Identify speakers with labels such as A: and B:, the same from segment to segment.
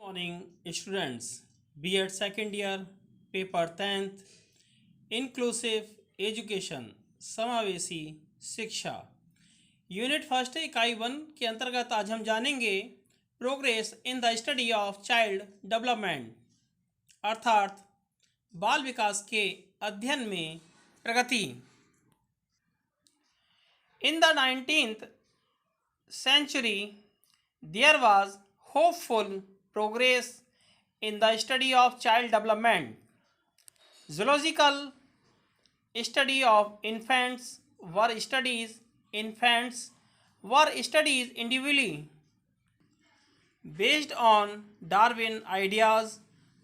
A: Morning, students. B.Ed second year, paper 10th, inclusive education समावेशी शिक्षा unit first इकाई 1 के अंतर्गत आज हम जानेंगे progress in the study of child development अर्थात बाल विकास के अध्ययन में प्रगति। In the 19th century there was hopeful progress in the study of child development. Zoological study of infants were studies individually based on Darwin ideas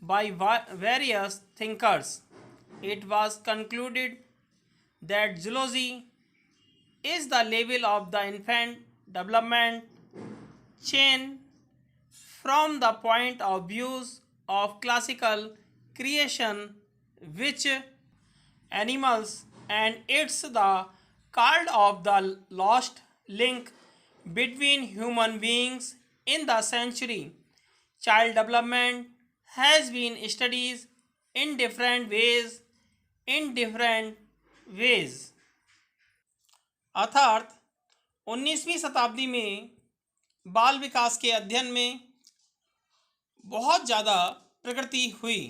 A: by various thinkers. It was concluded that zoology is the level of the infant development chain from the point of view of classical creation, which animals and it's the called of the lost link between human beings in the century. Child development has been studied in different ways. अर्थात 19वीं शताब्दी में बाल विकास के अध्ययन में बहुत ज़्यादा प्रगति हुई।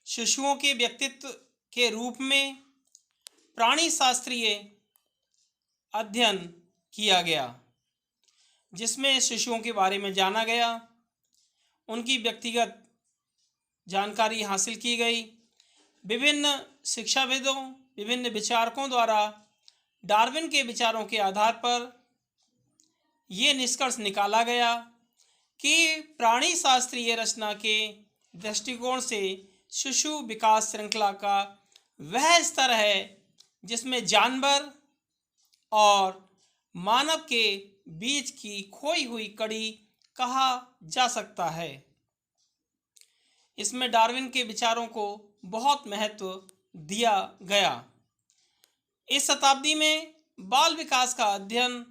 A: शिशुओं के व्यक्तित्व के रूप में प्राणी शास्त्रीय अध्ययन किया गया, जिसमें शिशुओं के बारे में जाना गया, उनकी व्यक्तिगत जानकारी हासिल की गई। विभिन्न शिक्षाविदों, विभिन्न विचारकों द्वारा डार्विन के विचारों के आधार पर ये निष्कर्ष निकाला गया कि प्राणी शास्त्रीय रचना के दृष्टिकोण से शिशु विकास श्रृंखला का वह स्तर है जिसमें जानवर और मानव के बीच की खोई हुई कड़ी कहा जा सकता है। इसमें डार्विन के विचारों को बहुत महत्व दिया गया। इस शताब्दी में बाल विकास का अध्ययन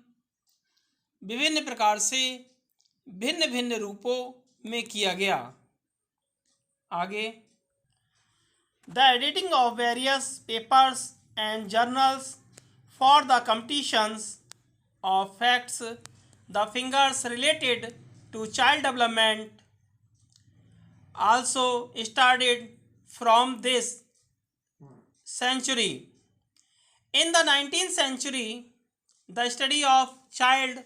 A: विभिन्न प्रकार से भिन्न भिन्न रूपों में किया गया। आगे the editing of various papers and journals for the competitions of facts the figures related to child development also started from this century. In the 19th century, the study of child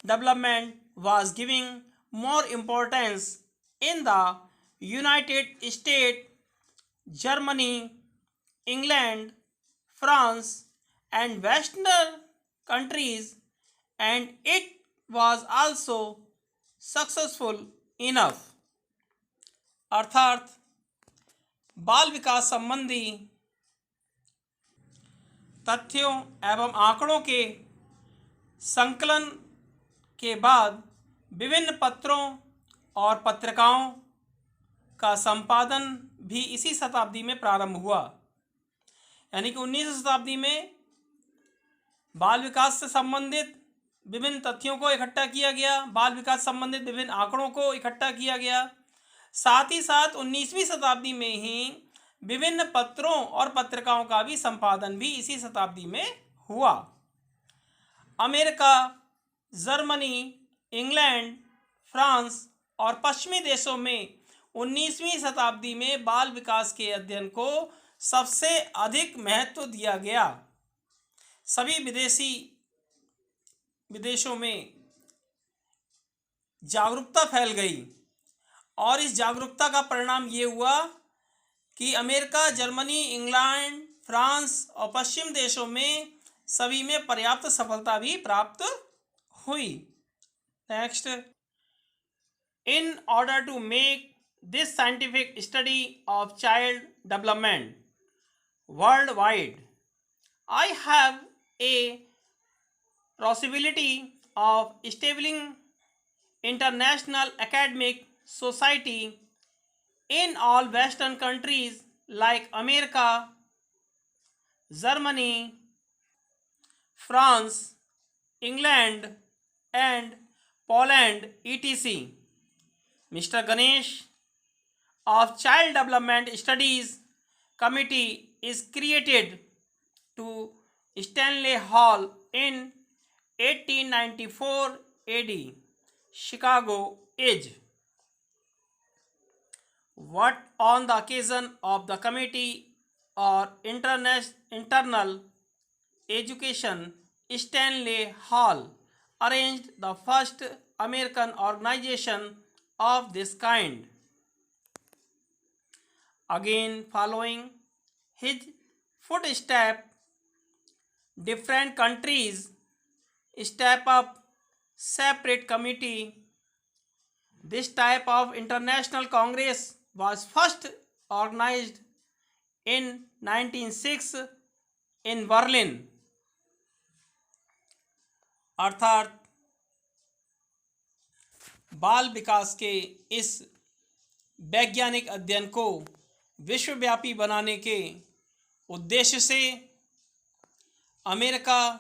A: development was giving more importance in the United States, Germany, England, France, and Western countries, and it was also successful enough. अर्थात बाल विकास संबंधी तथ्यों एवं आंकड़ों के संकलन के बाद विभिन्न पत्रों और पत्रिकाओं का संपादन भी इसी शताब्दी में प्रारंभ हुआ। यानी कि 19वीं शताब्दी में बाल विकास से संबंधित विभिन्न तथ्यों को इकट्ठा किया गया, बाल विकास संबंधित विभिन्न आंकड़ों को इकट्ठा किया गया। साथ ही साथ 19वीं शताब्दी में ही विभिन्न पत्रों और पत्रिकाओं का भी संपादन भी इसी शताब्दी में हुआ। अमेरिका, जर्मनी, इंग्लैंड, फ्रांस और पश्चिमी देशों में 19वीं शताब्दी में बाल विकास के अध्ययन को सबसे अधिक महत्व दिया गया। सभी विदेशों में जागरूकता फैल गई और इस जागरूकता का परिणाम ये हुआ कि अमेरिका, जर्मनी, इंग्लैंड, फ्रांस और पश्चिम देशों में सभी में पर्याप्त सफलता भी प्राप्त हुई। Next, in order to make this scientific study of child development worldwide, I have a possibility of establishing international academic society in all Western countries like America, Germany, France, England, and Poland, etc. Mr. Ganesh of Child Development Studies Committee is created to Stanley Hall in 1894 AD, Chicago is. What on the occasion of the Committee or Internal Education, Stanley Hall arranged the first American organization of this kind. Again, following his footsteps, different countries step up separate committee. This type of international congress was first organized in 1906 in Berlin. अर्थात बाल विकास के इस वैज्ञानिक अध्ययन को विश्वव्यापी बनाने के उद्देश्य से अमेरिका,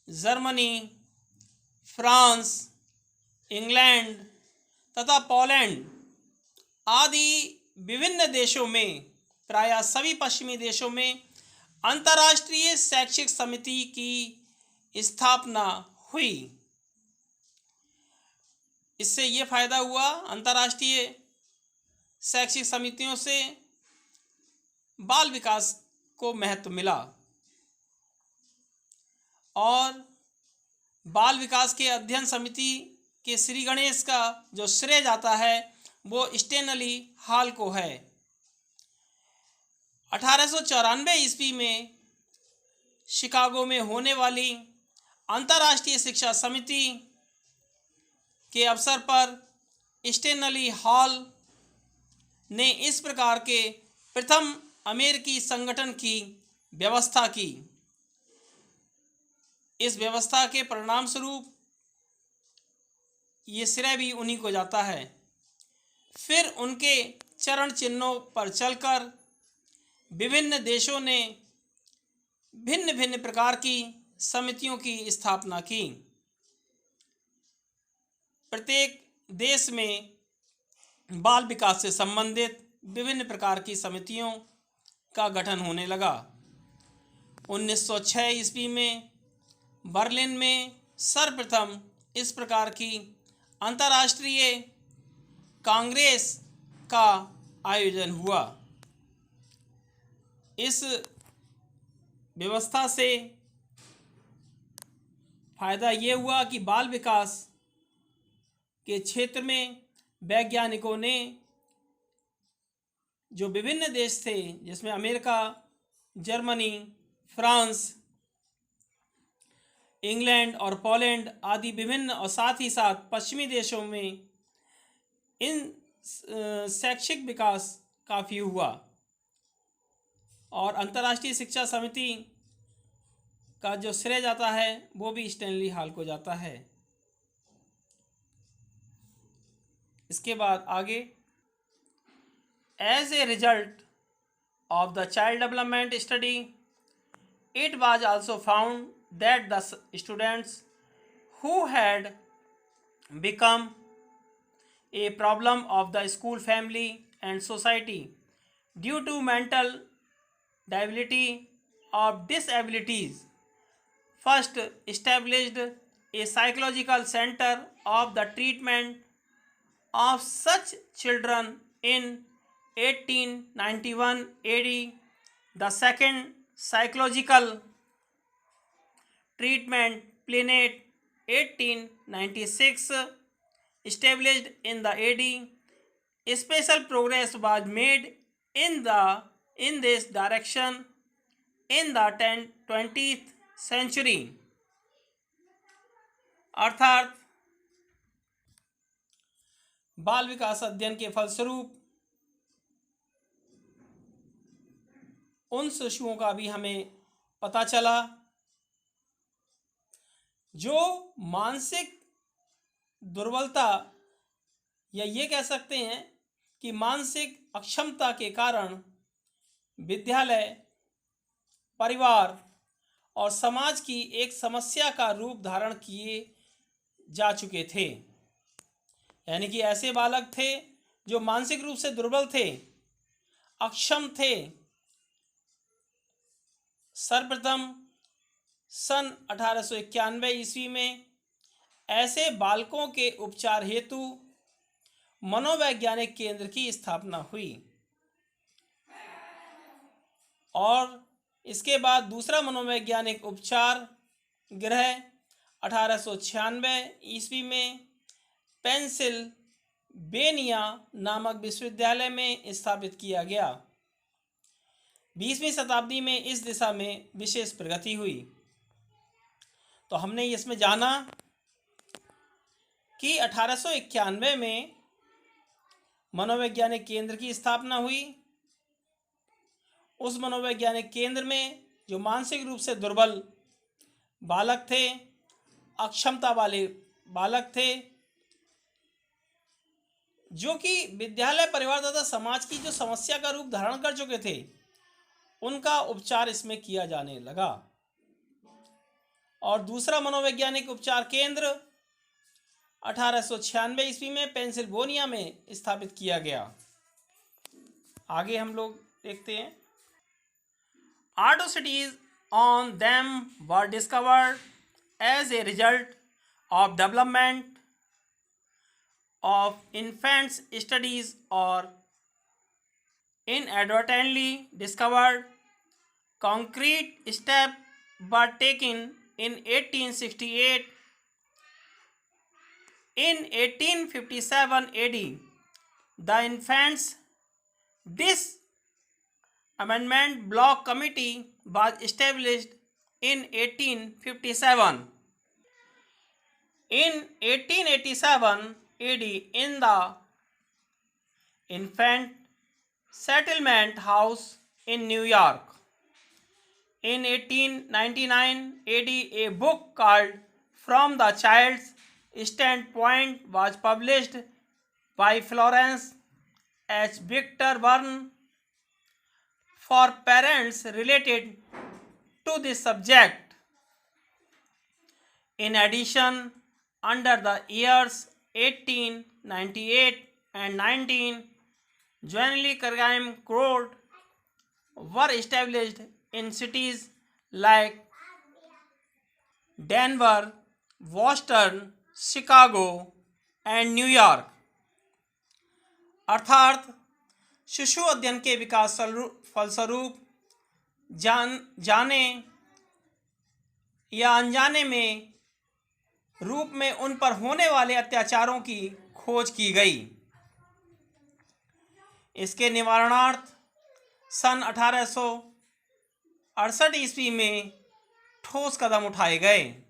A: जर्मनी, फ्रांस, इंग्लैंड तथा पोलैंड आदि विभिन्न देशों में, प्रायः सभी पश्चिमी देशों में अंतर्राष्ट्रीय शैक्षिक समिति की स्थापना हुई। इससे ये फायदा हुआ, अंतर्राष्ट्रीय शैक्षिक समितियों से बाल विकास को महत्व मिला और बाल विकास के अध्ययन समिति के श्री गणेश का जो श्रेय जाता है वो स्टेनली हॉल को है। 1894 ईस्वी में शिकागो में होने वाली अंतर्राष्ट्रीय शिक्षा समिति के अवसर पर स्टेनली हॉल ने इस प्रकार के प्रथम अमेरिकी संगठन की व्यवस्था की। इस व्यवस्था के परिणाम स्वरूप ये श्रेय भी उन्हीं को जाता है। फिर उनके चरण चिन्हों पर चलकर विभिन्न देशों ने भिन्न भिन्न प्रकार की समितियों की स्थापना की। प्रत्येक देश में बाल विकास से संबंधित विभिन्न प्रकार की समितियों का गठन होने लगा। 1906 ईस्वी में बर्लिन में सर्वप्रथम इस प्रकार की अंतर्राष्ट्रीय कांग्रेस का आयोजन हुआ। इस व्यवस्था से फायदा ये हुआ कि बाल विकास के क्षेत्र में वैज्ञानिकों ने जो विभिन्न देश थे, जिसमें अमेरिका, जर्मनी, फ्रांस, इंग्लैंड और पोलैंड आदि विभिन्न और साथ ही साथ पश्चिमी देशों में इन शैक्षिक विकास काफ़ी हुआ और अंतर्राष्ट्रीय शिक्षा समिति का जो श्रेय जाता है वो भी स्टैनली हॉल को जाता है। इसके बाद आगे, as a result of the child development study, it was also found that the students who had become a problem of the school, family and society due to mental debility or disabilities first established a psychological center of the treatment of such children in 1891 AD. The second psychological treatment planet 1896 established in the AD. Special progress was made in this direction in the 20th century. अर्थात बाल विकास अध्ययन के फलस्वरूप उन शिशुओं का भी हमें पता चला जो मानसिक दुर्बलता या ये कह सकते हैं कि मानसिक अक्षमता के कारण विद्यालय, परिवार और समाज की एक समस्या का रूप धारण किए जा चुके थे। यानी कि ऐसे बालक थे जो मानसिक रूप से दुर्बल थे, अक्षम थे। सर्वप्रथम सन 1891 ईस्वी में ऐसे बालकों के उपचार हेतु मनोवैज्ञानिक केंद्र की स्थापना हुई और इसके बाद दूसरा मनोवैज्ञानिक उपचार गृह 1896 ईस्वी में पेंसिल्वेनिया नामक विश्वविद्यालय में स्थापित किया गया। 20वीं शताब्दी में इस दिशा में विशेष प्रगति हुई। तो हमने इसमें जाना कि 1891 में मनोवैज्ञानिक केंद्र की स्थापना हुई। उस मनोवैज्ञानिक केंद्र में जो मानसिक रूप से दुर्बल बालक थे, अक्षमता वाले बालक थे, जो कि विद्यालय, परिवार तथा समाज की जो समस्या का रूप धारण कर चुके थे, उनका उपचार इसमें किया जाने लगा। और दूसरा मनोवैज्ञानिक उपचार केंद्र 1896 ईस्वी में पेंसिल्वेनिया में स्थापित किया गया। आगे हम लोग देखते हैं। Atrocities on them were discovered as a result of development of infants studies or inadvertently discovered. Concrete steps were taken in 1868. In 1857 AD, the Infants Amendment Block Committee was established in 1857. In 1887 AD, in the Infant Settlement House in New York. In 1899 AD, a book called From the Child's Standpoint was published by Florence H. Victor Byrne for parents related to this subject. In addition, under the years 1898 and 19, juvenile crime court were established in cities like Denver, Boston, Chicago and New York. अर्थात शिशु अध्ययन के विकास फलस्वरूप जाने या अनजाने में रूप में उन पर होने वाले अत्याचारों की खोज की गई। इसके निवारणार्थ सन 1868 ईस्वी में ठोस कदम उठाए गए।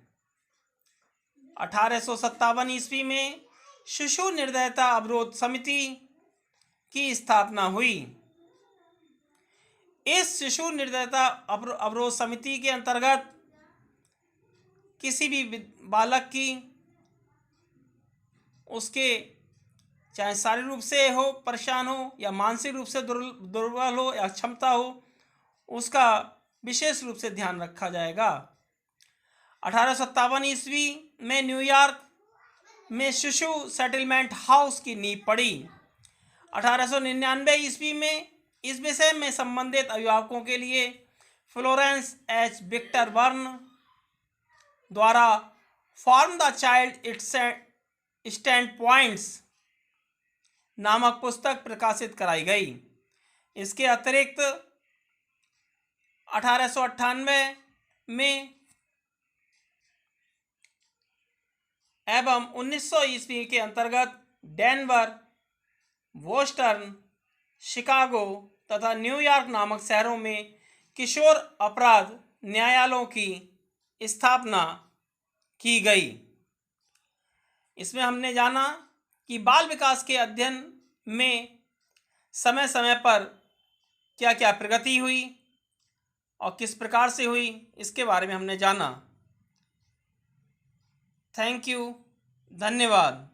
A: 1857 ईस्वी में शिशु निर्दयता अवरोध समिति की स्थापना हुई। इस शिशु निर्दयता अवरोध समिति के अंतर्गत किसी भी बालक की, उसके चाहे शारीरिक रूप से हो परेशान हो या मानसिक रूप से दुर्बल हो या क्षमता हो, उसका विशेष रूप से ध्यान रखा जाएगा। 1857 ईस्वी में न्यूयॉर्क में शिशु सेटलमेंट हाउस की नींव पड़ी। 1899 ईस्वी में इस विषय में संबंधित अभिभावकों के लिए फ्लोरेंस एच. विक्टर बर्न द्वारा form the child it's stand points नामक पुस्तक प्रकाशित कराई गई। इसके अतिरिक्त 1898 में एवं 1900 ईस्वी के अंतर्गत डेनवर, बोस्टन, शिकागो तथा न्यूयॉर्क नामक शहरों में किशोर अपराध न्यायालयों की स्थापना की गई। इसमें हमने जाना कि बाल विकास के अध्ययन में समय समय पर क्या क्या प्रगति हुई और किस प्रकार से हुई, इसके बारे में हमने जाना। थैंक यू, धन्यवाद।